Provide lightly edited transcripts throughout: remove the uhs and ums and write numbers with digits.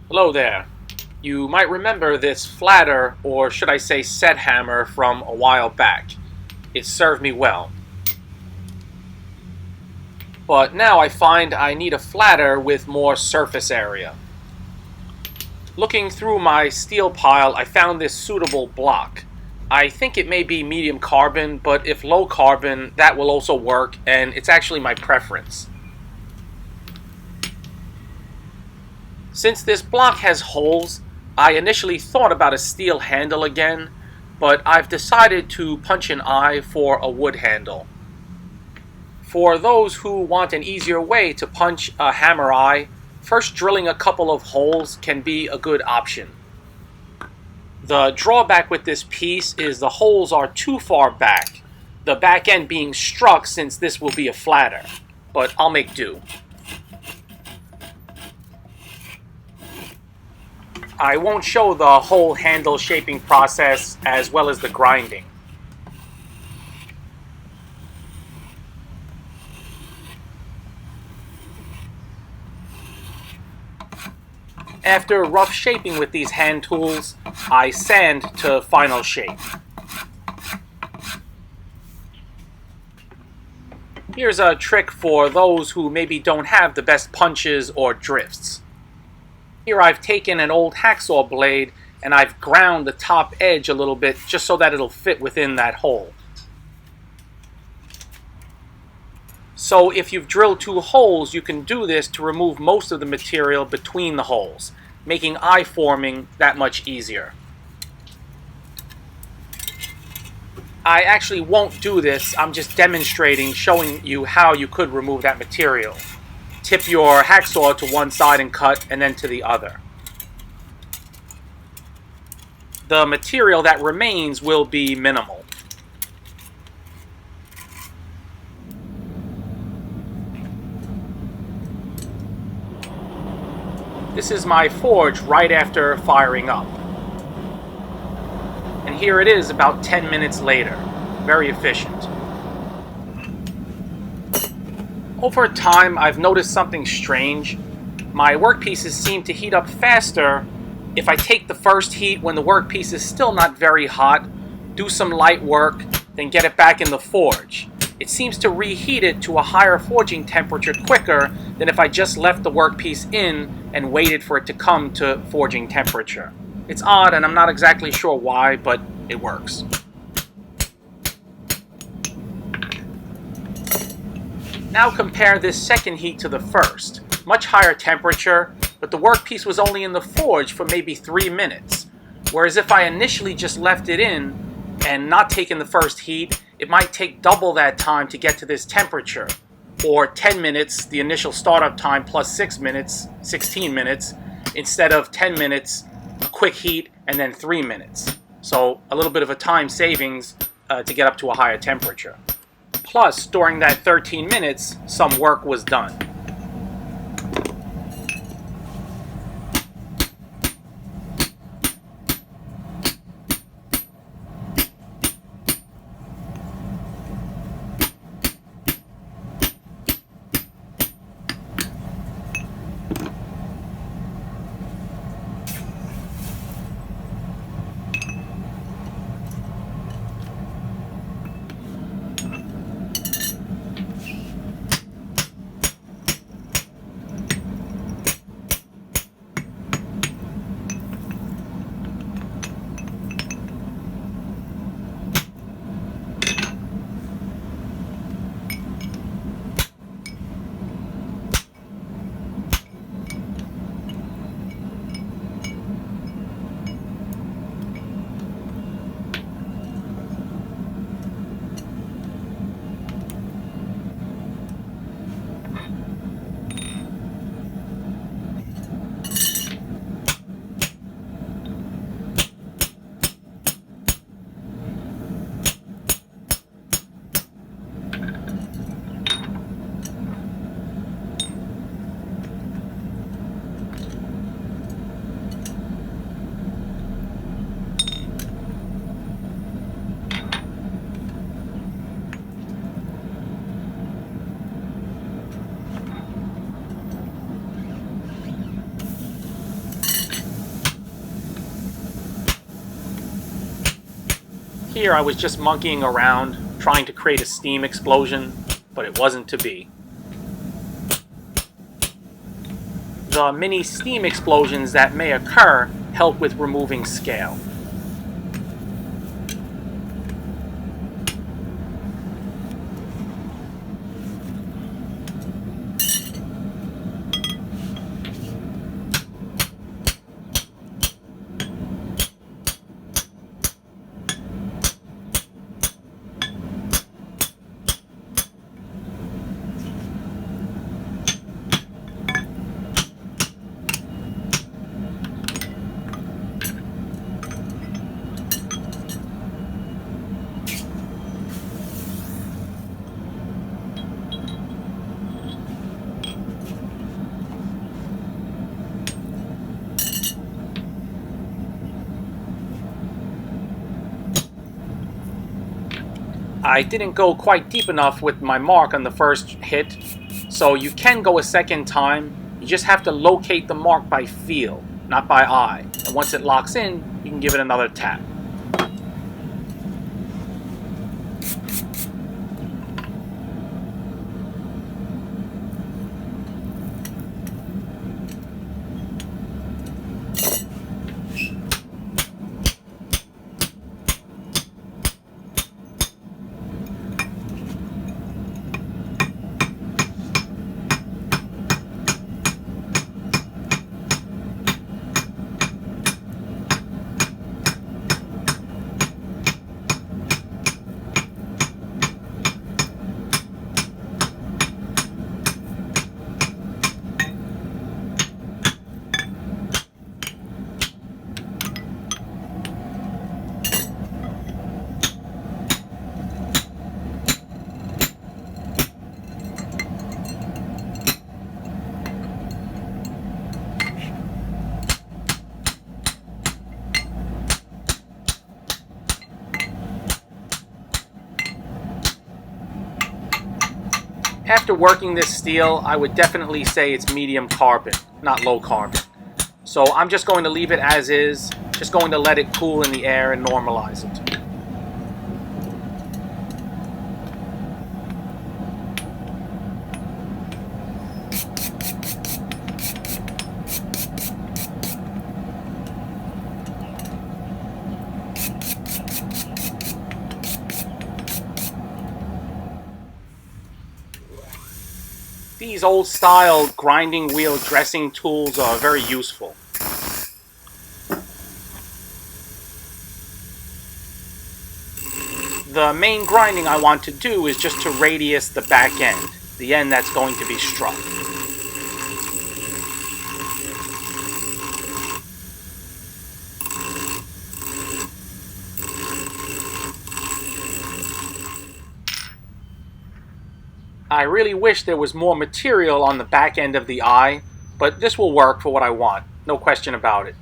Hello there. You might remember this flatter, or should I say set hammer, from a while back. It served me well. But now I find I need a flatter with more surface area. Looking through my steel pile, I found this suitable block. I think it may be medium carbon, but if low carbon, that will also work, and it's actually my preference. Since this block has holes, I initially thought about a steel handle again, but I've decided to punch an eye for a wood handle. For those who want an easier way to punch a hammer eye, first drilling a couple of holes can be a good option. The drawback with this piece is the holes are too far back, the back end being struck since this will be a flatter, but I'll make do. I won't show the whole handle shaping process as well as the grinding. After rough shaping with these hand tools, I sand to final shape. Here's a trick for those who maybe don't have the best punches or drifts. Here I've taken an old hacksaw blade and I've ground the top edge a little bit just so that it'll fit within that hole. So if you've drilled 2 holes, you can do this to remove most of the material between the holes, making eye forming that much easier. I actually won't do this, I'm just demonstrating, showing you how you could remove that material. Tip your hacksaw to one side and cut, and then to the other. The material that remains will be minimal. This is my forge right after firing up. And here it is about 10 minutes later. Very efficient. Over time, I've noticed something strange. My workpieces seem to heat up faster if I take the first heat when the workpiece is still not very hot, do some light work, then get it back in the forge. It seems to reheat it to a higher forging temperature quicker than if I just left the workpiece in and waited for it to come to forging temperature. It's odd and I'm not exactly sure why, but it works. Now compare this second heat to the first. Much higher temperature, but the workpiece was only in the forge for maybe 3 minutes. Whereas if I initially just left it in and not taken the first heat, it might take double that time to get to this temperature. Or 10 minutes, the initial startup time, plus 6 minutes, 16 minutes, instead of 10 minutes, a quick heat, and then 3 minutes. So a little bit of a time savings to get up to a higher temperature. Plus, during that 13 minutes, some work was done. Here I was just monkeying around, trying to create a steam explosion, but it wasn't to be. The mini steam explosions that may occur help with removing scale. I didn't go quite deep enough with my mark on the first hit, so you can go a second time. You just have to locate the mark by feel, not by eye. And once it locks in, you can give it another tap. After working this steel, I would definitely say it's medium carbon, not low carbon. So I'm just going to leave it as is, just going to let it cool in the air and normalize it. These old-style grinding wheel dressing tools are very useful. The main grinding I want to do is just to radius the back end, the end that's going to be struck. I really wish there was more material on the back end of the eye, but this will work for what I want, no question about it.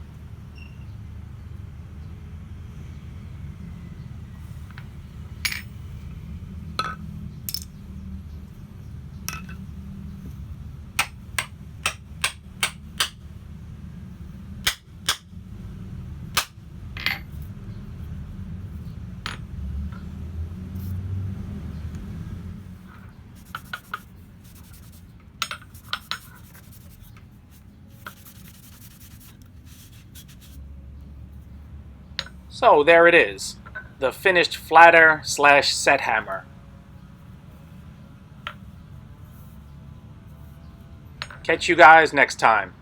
So there it is, the finished flatter/set hammer. Catch you guys next time.